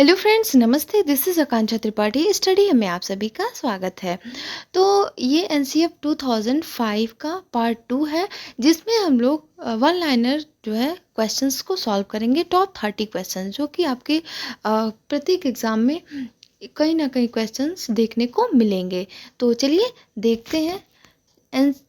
Hello friends, नमस्ते। This is Akanksha Tripathi. Study में आप सभी का स्वागत है। तो ये एनसीएफ 2005 का पार्ट 2 है, जिसमें हम लोग वन लाइनर जो है क्वेश्चंस को सॉल्व करेंगे। टॉप 30 क्वेश्चंस जो कि आपके प्रत्येक एग्जाम में कहीं ना कहीं क्वेश्चंस देखने को मिलेंगे। तो चलिए देखते हैं।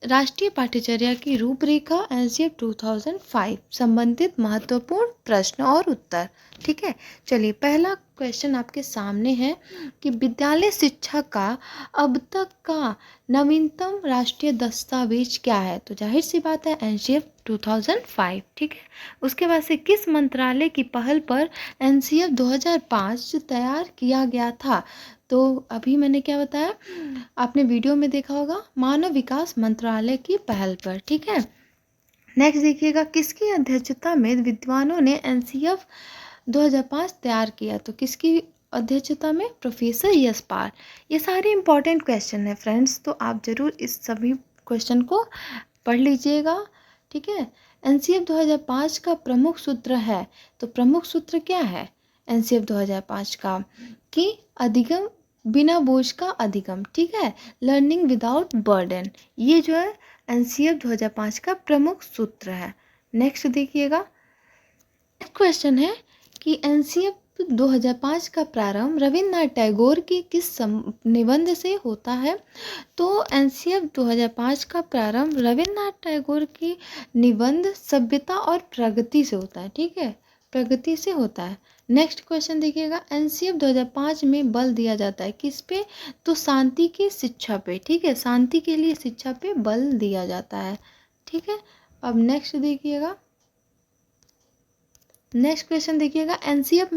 राष्ट्रीय पाठ्यचर्या की रूपरेखा एनसीएफ 2005 संबंधित महत्वपूर्ण प्रश्न और उत्तर। ठीक है, चलिए पहला क्वेश्चन आपके सामने है कि विद्यालय शिक्षा का अब तक का नवीनतम राष्ट्रीय दस्तावेज क्या है। तो जाहिर सी बात है एनसीएफ 2005। ठीक है, उसके बाद से किस मंत्रालय की पहल पर एनसीएफ 2005 तैयार किया गया था। तो अभी मैंने क्या बताया, आपने वीडियो में देखा होगा, मानव विकास मंत्रालय की पहल पर। ठीक है, नेक्स्ट देखिएगा, किसकी अध्यक्षता में विद्वानों ने एनसीएफ 2005 तैयार किया। तो किसकी अध्यक्षता में? प्रोफेसर यशपाल। ये सारे इंपॉर्टेंट क्वेश्चन है फ्रेंड्स, तो आप जरूर इस सभी क्वेश्चन को पढ़ लीजिएगा। ठीक है, एनसीएफ 2005 का प्रमुख सूत्र है। तो प्रमुख सूत्र क्या है एनसीएफ 2005 का? कि अधिगम बिना बोझ का अधिगम। ठीक है, लर्निंग विदाउट बर्डन, ये जो है एनसीएफ 2005 का प्रमुख सूत्र है। नेक्स्ट देखिएगा, क्वेश्चन है कि एनसीएफ 2005 का प्रारंभ रविन्द्रनाथ टैगोर की किस निबंध से होता है। तो एनसीएफ 2005 का प्रारंभ रविन्द्रनाथ टैगोर की निबंध सभ्यता और प्रगति से होता है। ठीक है, प्रगति से होता है। नेक्स्ट क्वेश्चन देखिएगा, एनसीएफ 2005 में बल दिया जाता है किस पे? तो शांति की शिक्षा पे। ठीक है, शांति के लिए शिक्षा पे बल दिया जाता है। ठीक है, अब नेक्स्ट देखिएगा, नेक्स्ट क्वेश्चन देखिएगा, एनसीएफ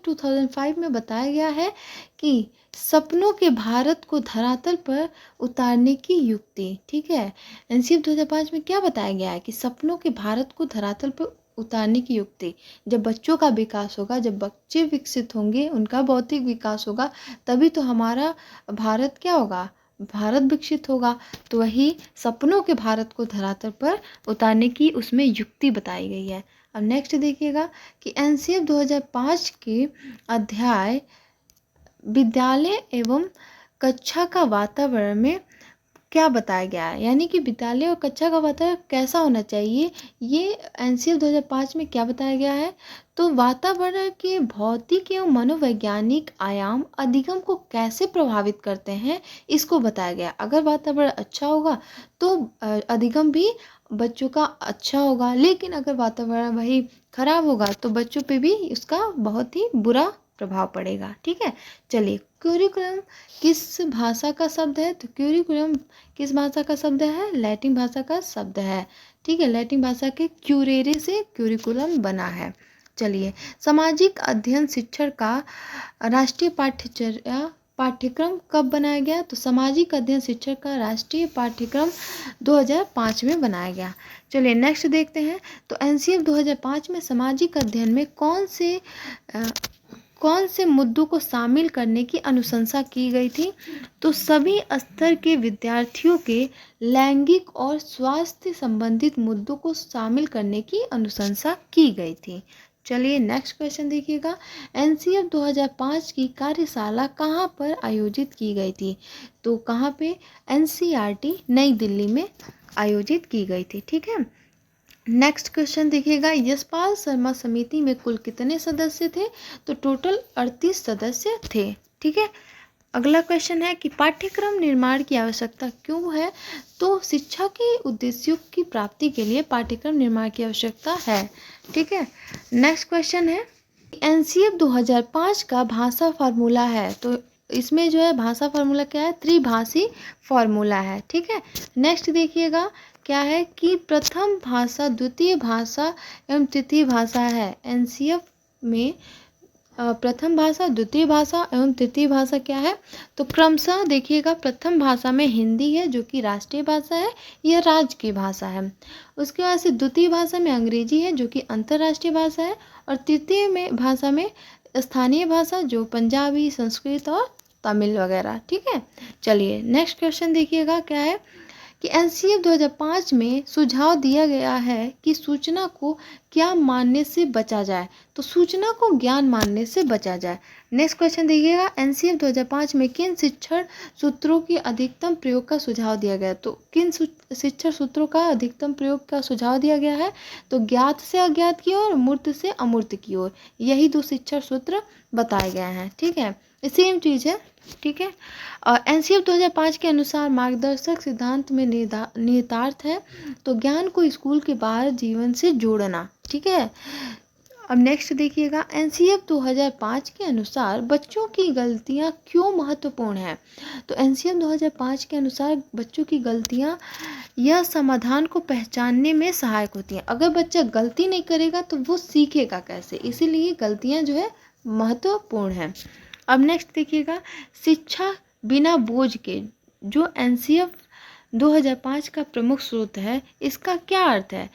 2005 में बताया गया है कि सपनों के भारत को धरातल पर उतारने की युक्ति। ठीक है, एनसीएफ 2005 में क्या बताया गया है कि सपनों के भारत को धरातल पर उतारने की युक्ति। जब बच्चों का विकास होगा, जब बच्चे विकसित होंगे, उनका भौतिक विकास होगा, तभी तो हमारा भारत क्या होगा, भारत विकसित होगा। तो वही सपनों के भारत को धरातल पर उतारने की उसमें युक्ति बताई गई है। अब नेक्स्ट देखिएगा कि एनसीएफ 2005 के अध्याय विद्यालय एवं कक्षा का वातावरण में क्या बताया गया है, यानी कि विद्यालय और कक्षा का वातावरण कैसा होना चाहिए। ये एनसीएफ 2005 में क्या बताया गया है, तो वातावरण के भौतिक एवं मनोवैज्ञानिक आयाम अधिगम को कैसे प्रभावित करते हैं, इसको बताया गया। अगर वातावरण अच्छा होगा तो अधिगम भी बच्चों का अच्छा होगा, लेकिन अगर वातावरण वही खराब होगा तो बच्चों पे भी उसका बहुत ही बुरा प्रभाव पड़ेगा। ठीक है, चलिए क्यूरिकुलम किस भाषा का शब्द है। तो क्यूरिकुलम किस भाषा का शब्द है? लैटिन भाषा का शब्द है। ठीक है, लैटिन भाषा के क्यूरेरे से क्यूरिकुलम बना है। चलिए, सामाजिक अध्ययन शिक्षण का राष्ट्रीय पाठ्यक्रम कब बनाया गया। तो सामाजिक अध्ययन शिक्षण का राष्ट्रीय पाठ्यक्रम 2005 में बनाया गया। चलिए नेक्स्ट देखते हैं, तो एनसीएफ 2005 में सामाजिक अध्ययन में कौन से मुद्दों को शामिल करने की अनुशंसा की गई थी। तो सभी स्तर के विद्यार्थियों के लैंगिक और स्वास्थ्य संबंधित मुद्दों को शामिल करने की अनुशंसा की गई थी। चलिए नेक्स्ट क्वेश्चन देखिएगा, एनसीएफ 2005 की कार्यशाला कहाँ पर आयोजित की गई थी। तो कहाँ पे? एनसीईआरटी नई दिल्ली में आयोजित की गई थी। ठीक है, नेक्स्ट क्वेश्चन देखिएगा, यशपाल शर्मा समिति में कुल कितने सदस्य थे। तो टोटल 38 सदस्य थे। ठीक है, अगला क्वेश्चन है कि पाठ्यक्रम निर्माण की आवश्यकता क्यों है। तो शिक्षा के उद्देश्यों की प्राप्ति के लिए पाठ्यक्रम निर्माण की आवश्यकता है। ठीक है, नेक्स्ट क्वेश्चन है, एनसीएफ 2005 का भाषा फार्मूला है। तो इसमें जो है भाषा फार्मूला क्या है? त्रिभाषी फार्मूला है। ठीक है, नेक्स्ट देखिएगा क्या है कि प्रथम भाषा, द्वितीय भाषा एवं तृतीय भाषा है। एनसीएफ में प्रथम भाषा, द्वितीय भाषा एवं तृतीय भाषा क्या है। तो क्रमशः देखिएगा, प्रथम भाषा में हिंदी है जो कि राष्ट्रीय भाषा है, यह राज्य की भाषा है। उसके बाद से द्वितीय भाषा में अंग्रेजी है जो कि अंतर्राष्ट्रीय भाषा है, और तृतीय में भाषा में स्थानीय भाषा जो पंजाबी, संस्कृत और तमिल वगैरह। ठीक है, चलिए नेक्स्ट क्वेश्चन देखिएगा क्या है कि एनसीएफ 2005 में सुझाव दिया गया है कि सूचना को क्या मानने से बचा जाए, तो सूचना को ज्ञान मानने से बचा जाए। नेक्स्ट क्वेश्चन देखिएगा, एनसीएफ 2005 में किन शिक्षण सूत्रों की अधिकतम प्रयोग का सुझाव दिया गया, तो किन शिक्षण सूत्रों का अधिकतम प्रयोग का सुझाव दिया गया है, तो ज्ञात से अज्ञात की ओर, मूर्त से अमूर्त की ओर, यही 2 शिक्षण सूत्र बताए गए हैं। ठीक है, सेम चीज़ है। ठीक है, और एनसीएफ 2005 के अनुसार मार्गदर्शक सिद्धांत में निहितार्थ है तो ज्ञान को स्कूल के बाहर जीवन से जोड़ना। ठीक है, अब नेक्स्ट देखिएगा, एनसीएफ 2005 के अनुसार बच्चों की गलतियां क्यों महत्वपूर्ण है, तो एनसीएफ 2005 के अनुसार बच्चों की गलतियां यह समाधान को पहचानने में सहायक होती हैं। अगर बच्चा गलती नहीं करेगा तो वो सीखेगा कैसे, इसीलिए गलतियां जो है महत्वपूर्ण है। अब नेक्स्ट देखिएगा, शिक्षा बिना बोझ के जो एनसीएफ 2005 का प्रमुख स्रोत है, इसका क्या अर्थ है,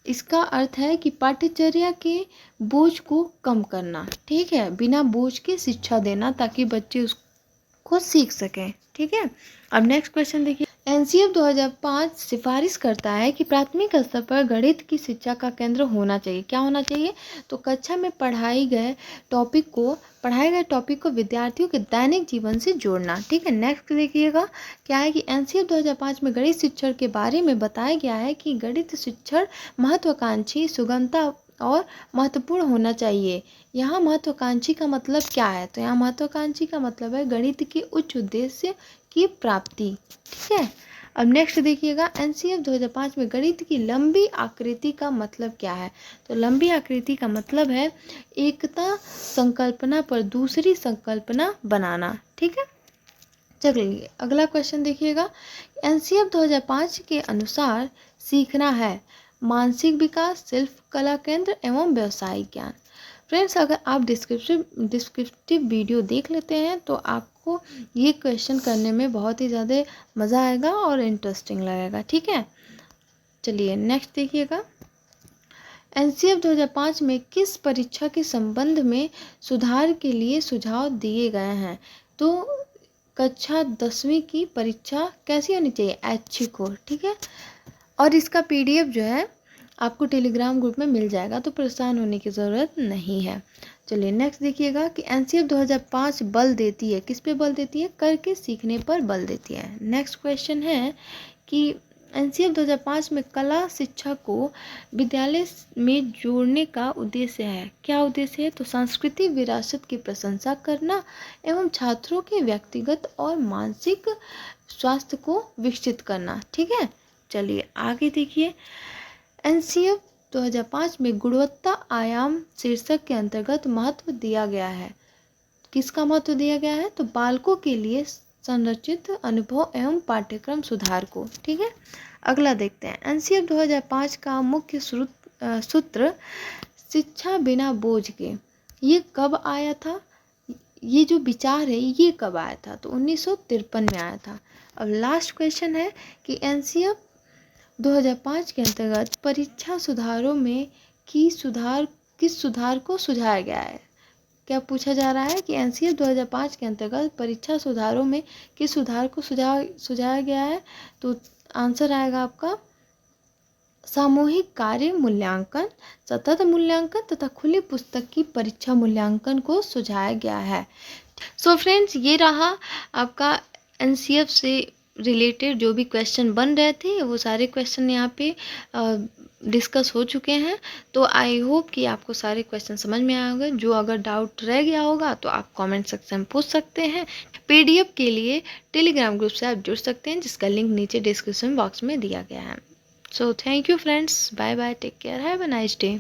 इसका अर्थ है कि पाठ्यचर्या के बोझ को कम करना। ठीक है, बिना बोझ के शिक्षा देना ताकि बच्चे उसको सीख सकें। ठीक है, अब नेक्स्ट क्वेश्चन देखिए, एनसीएफ 2005 सिफारिश करता है कि प्राथमिक स्तर पर गणित की शिक्षा का केंद्र होना चाहिए। क्या होना चाहिए, तो कक्षा में पढ़ाए गए टॉपिक को विद्यार्थियों के दैनिक जीवन से जोड़ना। ठीक है, नेक्स्ट देखिएगा, क्या है कि एनसीएफ 2005 में गणित शिक्षण के बारे में बताया गया है कि गणित शिक्षण महत्वाकांक्षी, सुगमता और महत्वपूर्ण होना चाहिए। यहाँ महत्वाकांक्षी का मतलब क्या है, तो यहाँ महत्वाकांक्षी का मतलब है गणित के उच्च उद्देश्य की प्राप्ति। ठीक है, अब नेक्स्ट देखिएगा, एनसीएफ 2005 में गणित की लंबी आकृति का मतलब क्या है, तो लंबी आकृति का मतलब है एकता संकल्पना पर दूसरी संकल्पना बनाना। ठीक है, चलिए अगला क्वेश्चन देखिएगा, एनसीएफ 2005 के अनुसार सीखना है मानसिक विकास, शिल्प कला केंद्र एवं व्यवसायिक ज्ञान। फ्रेंड्स, अगर आप डिस्क्रिप्टिव वीडियो देख लेते हैं तो आपको ये क्वेश्चन करने में बहुत ही ज़्यादा मज़ा आएगा और इंटरेस्टिंग लगेगा। ठीक है, चलिए नेक्स्ट देखिएगा, एनसीएफ 2005 में किस परीक्षा के संबंध में सुधार के लिए सुझाव दिए गए हैं, तो कक्षा 10वीं की परीक्षा कैसी होनी चाहिए, ऐच्छिक हो। ठीक है, और इसका पीडीएफ जो है आपको टेलीग्राम ग्रुप में मिल जाएगा, तो परेशान होने की ज़रूरत नहीं है। चलिए नेक्स्ट देखिएगा कि एनसीएफ 2005 बल देती है, किस पे बल देती है, करके सीखने पर बल देती है। नेक्स्ट क्वेश्चन है कि एनसीएफ 2005 में कला शिक्षा को विद्यालय में जोड़ने का उद्देश्य है। क्या उद्देश्य है, तो सांस्कृतिक विरासत की प्रशंसा करना एवं छात्रों के व्यक्तिगत और मानसिक स्वास्थ्य को विकसित करना। ठीक है, चलिए आगे देखिए, एनसीएफ 2005 में गुणवत्ता आयाम शीर्षक के अंतर्गत महत्व दिया गया है। किसका महत्व दिया गया है, तो बालकों के लिए संरचित अनुभव एवं पाठ्यक्रम सुधार को। ठीक है, अगला देखते हैं, एनसीएफ 2005 का मुख्य सूत्र शिक्षा बिना बोझ के, ये कब आया था, ये जो विचार है ये कब आया था, तो 1953 में आया था। अब लास्ट क्वेश्चन है कि एनसीएफ 2005 के अंतर्गत परीक्षा सुधारों में किस सुधार को सुझाया गया है। क्या पूछा जा रहा है कि एनसीएफ 2005 के अंतर्गत परीक्षा सुधारों में किस सुधार को सुझाया गया है, तो आंसर आएगा आपका सामूहिक कार्य मूल्यांकन, सतत मूल्यांकन तथा खुली पुस्तक की परीक्षा मूल्यांकन को सुझाया गया है। सो फ्रेंड्स, ये रहा आपका एनसीएफ से रिलेटेड जो भी क्वेश्चन बन रहे थे, वो सारे क्वेश्चन यहाँ पे डिस्कस हो चुके हैं। तो आई होप कि आपको सारे क्वेश्चन समझ में आए होंगे। जो अगर डाउट रह गया होगा तो आप कमेंट सेक्शन में पूछ सकते हैं। पीडीएफ के लिए टेलीग्राम ग्रुप से आप जुड़ सकते हैं, जिसका लिंक नीचे डिस्क्रिप्शन बॉक्स में दिया गया है। So thank you friends, bye bye, take care, have a nice day.